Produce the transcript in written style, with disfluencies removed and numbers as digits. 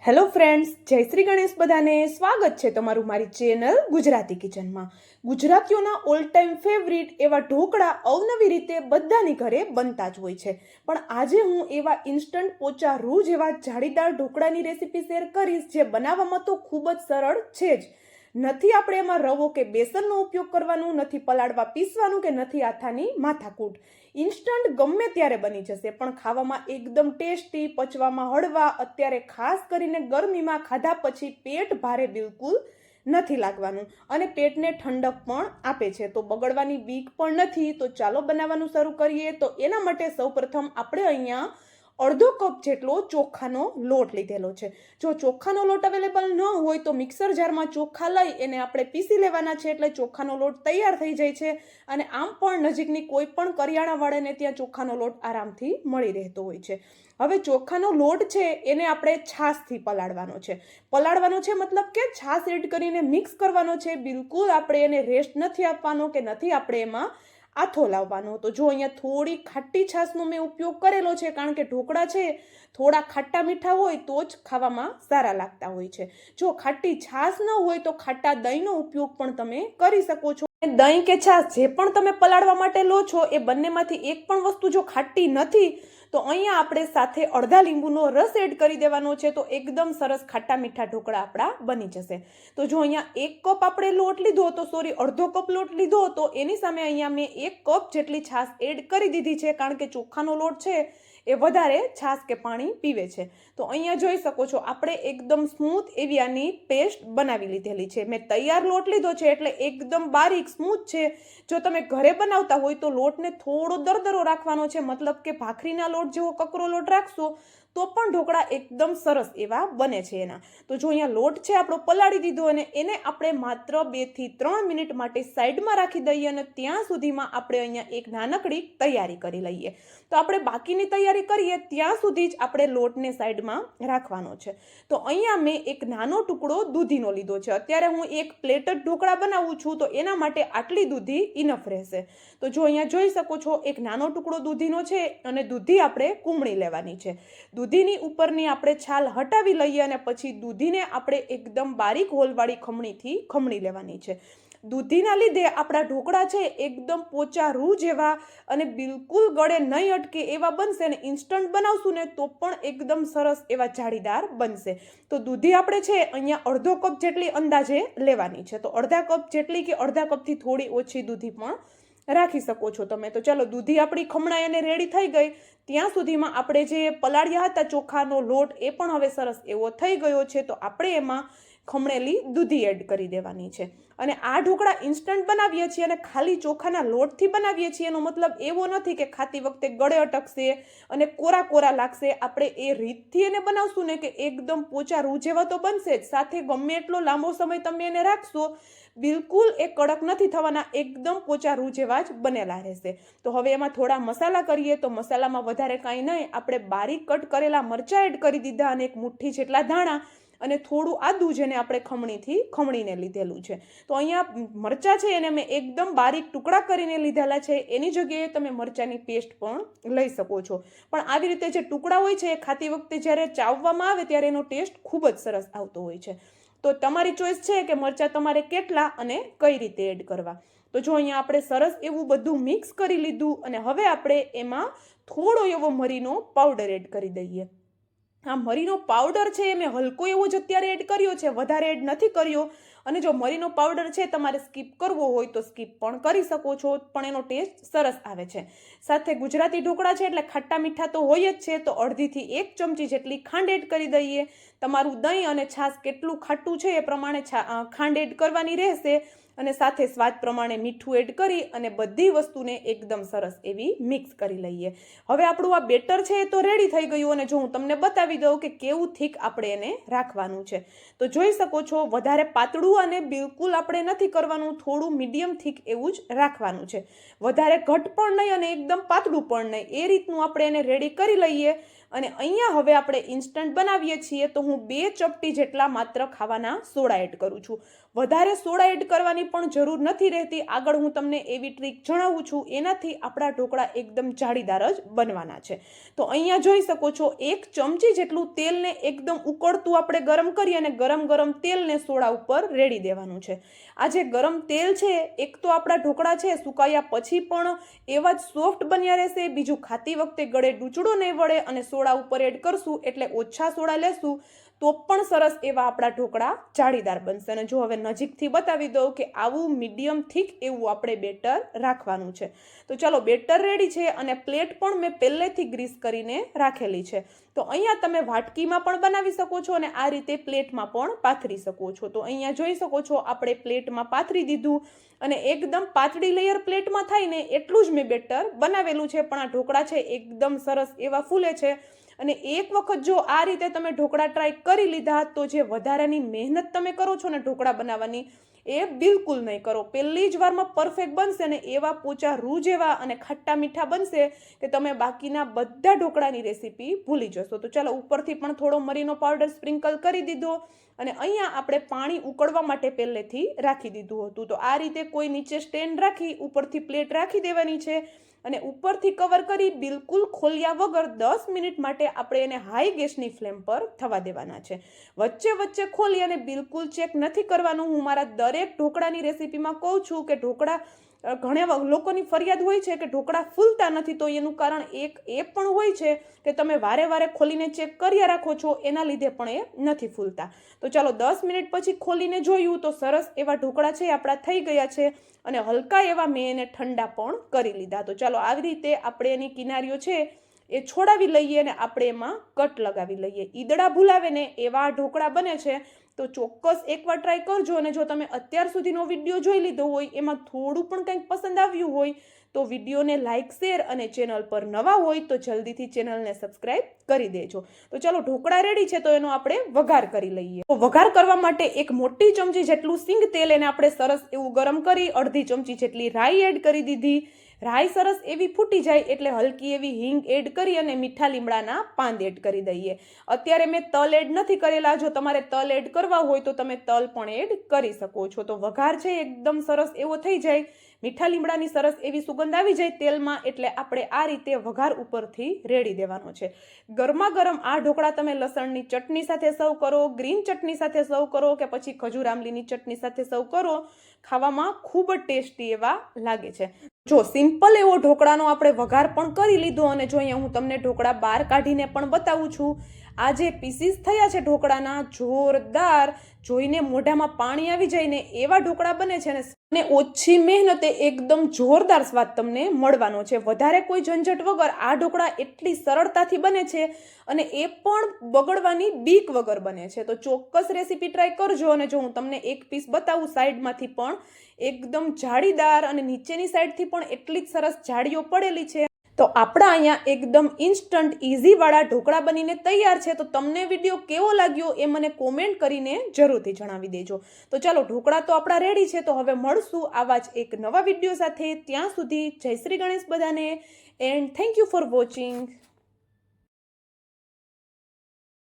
Hello friends, જય શ્રી ગણેશ. બધાને સ્વાગત છે તમારું મારી ચેનલ ગુજરાતી કિચનમાં. ગુજરાતીઓના ઓલ ટાઈમ ફેવરિટ એવા ઢોકળા અવનવી રીતે બધાની ઘરે બનતા જ હોય છે. પણ આજે હું એવા ઇન્સ્ટન્ટ પોચા રૂ જેવા જાળીદાર ઢોકળાની રેસીપી શેર કરીશ, જે બનાવવામાં તો ખૂબ જ સરળ છે જ. નથી આપણે એમાં રવો કે બેસનનો ઉપયોગ કરવાનો, નથી પલાળવા પીસવાનું, કે નથી આથાની માથાકૂટ. ઇન્સ્ટન્ટ ગમે ત્યારે બની જશે, પણ ખાવામાં એકદમ ટેસ્ટી, પચવામાં હળવા. અત્યારે ખાસ કરીને ગરમીમાં ખાધા પછી પેટ ભારે બિલકુલ નથી લાગવાનું, અને પેટને ઠંડક પણ આપે છે, તો બગડવાની બીક પણ નથી. તો ચાલો બનાવવાનું શરૂ કરીએ. તો એના માટે સૌપ્રથમ આપણે અહીંયા અડધો કપ જેટલો ચોખાનો લોટ લીધેલો છે. જો ચોખાનો લોટ અવેલેબલ ન હોય તો મિક્સર જારમાં ચોખા લઈ એને આપણે પીસી લેવાના છે, એટલે ચોખાનો લોટ તૈયાર થઈ જાય છે. અને આમ પણ નજીકની કોઈ પણ કરિયાણાવાળાને ત્યાં ચોખાનો લોટ આરામથી મળી રહેતો હોય છે. હવે ચોખાનો લોટ છે એને આપણે છાશથી પલાળવાનો છે. પલાળવાનો છે મતલબ કે છાશ એડ કરીને મિક્સ કરવાનો છે. બિલકુલ આપણે એને રેસ્ટ નથી આપવાનો, કે નથી આપણે એમાં આથો લાવવાનો. તો જો અહીંયા થોડી ખાટી છાશનો મેં ઉપયોગ કરેલો છે, કારણ કે ઢોકળા છે થોડા ખાટા મીઠા હોય તો જ ખાવામાં સારા લાગતા હોય છે. જો ખાટી છાશ ન હોય તો ખાટા દહીંનો ઉપયોગ પણ તમે કરી શકો છો. દહીં કે છાશ જે પણ તમે પલાળવા માટે લો છો, એ બંનેમાંથી એક પણ વસ્તુ જો ખાટી નથી તો અહીંયા આપણે સાથે અડધા લીંબુનો રસ એડ કરી દેવાનો છે, તો એકદમ સરસ ખાટા મીઠા ઢોકળા આપણા બની જશે. તો જો અહીંયા 1 કપ આપણે લોટ લીધો, તો સોરી અડધો કપ લોટ લીધો, તો એની સામે અહીંયા મેં 1 કપ જેટલી છાશ એડ કરી દીધી છે, કારણ કે ચોખાનો લોટ છે એ વધારે છાશ કે પાણી પીવે છે. તો અહીંયા જોઈ શકો છો આપણે એકદમ સ્મૂથ એવી આની પેસ્ટ બનાવી લીધેલી છે. મેં તૈયાર લોટ લીધો છે એટલે એકદમ બારીક સ્મૂથ છે. જો તમે ઘરે બનાવતા હોય તો લોટને થોડો દરદરો રાખવાનો છે, મતલબ કે ભાખરીના લોટ જેવો કકરો લોટ રાખશો તો પણ ઢોકળા એકદમ સરસ એવા બને છે એના. તો જો અહીંયા લોટ છે આપણો પલાળી દીધો, અને એને આપણે માત્ર 2 થી 3 મિનિટ માટે સાઈડમાં રાખી દઈએ, અને ત્યાં સુધીમાં આપણે અહીંયા એક નાનકડી તૈયારી કરી લઈએ. તો આપણે બાકીની તૈયારી કરીએ ત્યાં સુધી જ આપણે લોટને સાઈડમાં રાખવાનો છે. તો અહીંયા મેં એક નાનો ટુકડો દૂધીનો લીધો છે. અત્યારે હું એક પ્લેટ જ ઢોકળા બનાવું છું, તો એના માટે આટલી દૂધી ઇનફ રહેશે. તો જો અહીંયા જોઈ શકો છો એક નાનો ટુકડો દૂધીનો છે, અને દૂધી આપણે કુમળી લેવાની છે. દૂધીની ઉપરની આપણે છાલ હટાવી લઈએ, અને પછી દૂધીને આપણે એકદમ બારીક હોલવાળી ખમણીથી ખમણી લેવાની છે. દૂધીના લીધે આપણા ઢોકળા છે એકદમ પોચા રૂ જેવા અને બિલકુલ ગળે નહીં અટકે એવા બનશે. અને ઇન્સ્ટન્ટ બનાવશું ને તો પણ એકદમ સરસ એવા જાળીદાર બનશે. તો દૂધી આપણે છે અહીંયા અડધો કપ જેટલી અંદાજે લેવાની છે. તો અડધા કપ જેટલી કે અડધા કપથી થોડી ઓછી દૂધી પણ રાખી શકો છો તમે. તો ચાલો, દૂધી આપણી ખમણાઈ અને રેડી થઈ ગઈ. ત્યાં સુધીમાં આપણે જે પલાળ્યા હતા ચોખાનો લોટ, એ પણ હવે સરસ એવો થઈ ગયો છે. તો આપણે એમાં ખમણેલી દૂધી એડ કરી દેવાની છે. અને આ ઢોકળા ઇન્સ્ટન્ટ બનાવીએ છીએ અને ખાલી ચોખાના લોટથી બનાવીએ છીએ. એનો મતલબ એવો નથી કે ખાતી વખતે ગળે અટકશે અને કોરા કોરા લાગશે. આપણે એ રીતથી એને બનાવશું ને કે એકદમ પોચા રૂ જેવા તો બનશે જ, સાથે ગમે એટલો લાંબો સમય તમે એને રાખશો બિલકુલ એ કડક નથી થવાના, એકદમ પોચા રૂ જેવા જ બનેલા રહેશે. તો હવે એમાં થોડા મસાલા કરીએ. તો મસાલામાં વધારે કાંઈ નહીં, આપણે બારીક કટ કરેલા મરચાં એડ કરી દીધા, અને એક મુઠ્ઠી જેટલા ધાણા, અને થોડું આદું જેને આપણે ખમણીથી ખમણીને લીધેલું છે. તો અહીંયા મરચાં છે એને મેં એકદમ બારીક ટુકડા કરીને લીધેલા છે. એની જગ્યાએ તમે મરચાંની પેસ્ટ પણ લઈ શકો છો. પણ આવી રીતે જે ટુકડા હોય છે એ ખાતી વખતે જ્યારે ચાવવામાં આવે ત્યારે એનો ટેસ્ટ ખૂબ જ સરસ આવતો હોય છે. તો તમારી ચોઈસ છે કે મરચાં તમારે કેટલા અને કઈ રીતે એડ કરવા. તો જો અહીંયા આપણે સરસ એવું બધું મિક્સ કરી લીધું, અને હવે આપણે એમાં થોડો એવો મરીનો પાવડર એડ કરી દઈએ. આ મરીનો પાવડર છે એ મેં હલકો એવો જ અત્યારે એડ કર્યો છે, વધારે એડ નથી કર્યો. અને જો મરીનો પાવડર છે તમારે સ્કીપ કરવો હોય તો સ્કીપ પણ કરી શકો છો, પણ એનો ટેસ્ટ સરસ આવે છે. સાથે ગુજરાતી ઢોકળા છે એટલે ખાટા મીઠા તો હોય જ છે, તો અડધીથી 1 ચમચી જેટલી ખાંડ એડ કરી દઈએ. તમારું દહીં અને છાશ કેટલું ખાટું છે એ પ્રમાણે ખાંડ એડ કરવાની રહેશે. અને સાથે સ્વાદ પ્રમાણે મીઠું એડ કરી અને બધી વસ્તુને એકદમ સરસ એવી મિક્સ કરી લઈએ. હવે આપણું આ બેટર છે એ તો રેડી થઈ ગયું. અને જો હું તમને બતાવી દઉં કે કેવું થીક આપણે એને રાખવાનું છે, તો જોઈ શકો છો વધારે પાતળું અને બિલકુલ આપણે નથી કરવાનું, થોડું મીડિયમ થીક એવું જ રાખવાનું છે. વધારે ઘટ પણ નહીં અને એકદમ પાતળું પણ નહીં, એ રીતનું આપણે એને રેડી કરી લઈએ. અને અહીંયા હવે આપણે ઇન્સ્ટન્ટ બનાવીએ છીએ તો હું 2 ચપટી જેટલા માત્ર ખાવાના સોડા એડ કરું છું. વધારે સોડા એડ કરવાની પણ જરૂર નથી રહેતી. આગળ હું તમને એવી ટ્રીક જણાવું છું, એનાથી આપણા ઢોકળા એકદમ જાળીદાર જ બનવાના છે. તો અહીંયા જોઈ શકો છો 1 ચમચી જેટલું તેલને એકદમ ઉકળતું આપણે ગરમ કરી અને ગરમ તેલને સોડા ઉપર રેડી દેવાનું છે. આ જે ગરમ તેલ છે, એક તો આપણા ઢોકળા છે સુકાયા પછી પણ એવા જ સોફ્ટ બન્યા રહેશે, બીજું ખાતી વખતે ગળે ડૂચડો નહીં વળે, અને સોડા ઉપર એડ કરશું એટલે ઓછા સોડા લેશું તો પણ સરસ એવા આપણા ઢોકળા જાળીદાર બનશે. અને જો હવે નજીકથી બતાવી દઉં કે આવું મીડિયમ થીક એવું આપણે બેટર રાખવાનું છે. તો ચાલો બેટર રેડી છે અને પ્લેટ પણ મેં પહેલેથી ગ્રીસ કરીને રાખેલી છે. તો અહીંયા તમે વાટકીમાં પણ બનાવી શકો છો અને આ રીતે પ્લેટમાં પણ પાથરી શકો છો. તો અહીંયા જોઈ શકો છો આપણે પ્લેટમાં પાથરી દીધું અને એકદમ પાતળી લેયર પ્લેટમાં થાય ને એટલું જ મેં બેટર બનાવેલું છે. પણ આ ઢોકળા છે એકદમ સરસ એવા ફૂલે છે. અને એક વખત જો આ રીતે તમે ઢોકળા ટ્રાય કરી લીધા તો જે વધારાની મહેનત તમે કરો છો ને ઢોકળા બનાવવાની, એ બિલકુલ નહીં કરો. પહેલી જ વારમાં પરફેક્ટ બનશે ને એવા પોચા રૂ જેવા અને ખાટા મીઠા બનશે કે તમે બાકીના બધા ઢોકળાની રેસીપી ભૂલી જશો. તો ચાલો ઉપરથી પણ થોડો મરીનો પાવડર સ્પ્રિંકલ કરી દીધો અને અહીંયા આપણે પાણી ઉકળવા માટે પહેલેથી રાખી દીધું હતું. તો આ રીતે કોઈ નીચે સ્ટેન્ડ રાખી ઉપરથી પ્લેટ રાખી દેવાની છે અને ઉપરથી કવર કરી બિલકુલ ખોલ્યા વગર 10 મિનિટ માટે આપણે એને હાઈ ગેસની ફ્લેમ પર થવા દેવાના છે. વચ્ચે ખોલી અને બિલકુલ ચેક નથી કરવાનું. હું મારા દરેક ઢોકળાની રેસીપીમાં કહું છું કે ઢોકળા ઘણા લોકોની ફરિયાદ હોય છે કે ઢોકળા ફૂલતા નથી. તો એનું કારણ એક એ પણ હોય છે કે તમે વારે ખોલીને ચેક કર્યા રાખો છો, એના લીધે પણ એ નથી ફૂલતા. તો ચાલો 10 મિનિટ પછી ખોલીને જોયું તો સરસ એવા ઢોકળા છે આપણા થઈ ગયા છે અને હલકા એવા મેં એને ઠંડા પણ કરી લીધા. તો ચાલો આવી રીતે આપણે એની કિનારીઓ છે એ છોડાવી લઈએ અને આપણે એમાં કટ લગાવી લઈએ. ઈદડા ભૂલાવે ને એવા ઢોકળા બને છે. તો ચોક્કસ એકવાર ટ્રાય કરજો. અને જો તમે અત્યાર સુધીનો વિડીયો જોઈ લીધો હોય, એમાં થોડું પણ કંઈક પસંદ આવ્યું હોય તો વિડીયોને લાઇક, શેર અને ચેનલ પર નવા હોય તો જલ્દીથી ચેનલને સબસ્ક્રાઇબ કરી દેજો. તો ચાલો ઢોકળા રેડી છે તો એનો આપણે વઘાર કરી લઈએ. તો વઘાર કરવા માટે 1 મોટી ચમચી જેટલું સિંગ તેલ એને આપણે સરસ એવું ગરમ કરી અડધી ચમચી જેટલી રાઈ એડ કરી દીધી. રાઈ સરસ એવી ફૂટી જાય એટલે હલકી એવી હિંગ એડ કરી અને મીઠા લીમડાના પાન એડ કરી દઈએ. અત્યારે મેં તલ એડ નથી કરેલા. જો તમારે તલ એડ કરવા હોય તો તમે તલ પણ એડ કરી શકો છો. તો વઘાર છે એકદમ સરસ એવો થઈ જાય, મીઠા લીમડાની સરસ એવી સુગંધ આવી જાય તેલમાં, એટલે આપણે આ રીતે વઘાર ઉપરથી રેડી દેવાનો છે. ગરમા ગરમ આ ઢોકળા તમે લસણની ચટણી સાથે સર્વ કરો, ગ્રીન ચટણી સાથે સર્વ કરો કે પછી ખજૂર આમલીની ચટણી સાથે સર્વ કરો, ખાવામાં ખૂબ જ ટેસ્ટી એવા લાગે છે. જો સિમ્પલ એવો ઢોકળાનો આપણે વઘાર પણ કરી લીધો અને જો અહીંયા હું તમને ઢોકળા બહાર કાઢીને પણ બતાવું છું. આ જે પીસીસ થયા છે ઢોકળાના, જોરદાર, જોઈને મોઢામાં પાણી આવી જાય ને એવા ઢોકળા બને છે અને ઓછી મહેનતે એકદમ જોરદાર સ્વાદ તમને મળવાનો છે. વધારે કોઈ ઝંઝટ વગર આ ઢોકળા એટલી સરળતાથી બને છે અને એ પણ બગડવાની બીક વગર બને છે. તો ચોક્કસ રેસીપી ટ્રાય કરજો. અને જો હું તમને એક પીસ બતાવું સાઈડમાંથી પણ એકદમ જાળીદાર અને નીચેની સાઈડથી પણ એટલી જ સરસ જાળીઓ પડેલી છે. તો આપણા અહીંયા એકદમ ઇન્સ્ટન્ટ ઇઝીવાળા ઢોકળા બનીને તૈયાર છે. તો તમને વિડીયો કેવો લાગ્યો એ મને કોમેન્ટ કરીને જરૂરથી જણાવી દેજો. તો ચાલો ઢોકળા તો આપણા રેડી છે. તો હવે મળશું આવા જ એક નવા વિડીયો સાથે. ત્યાં સુધી જય શ્રી ગણેશ બધાને, and thank you for watching.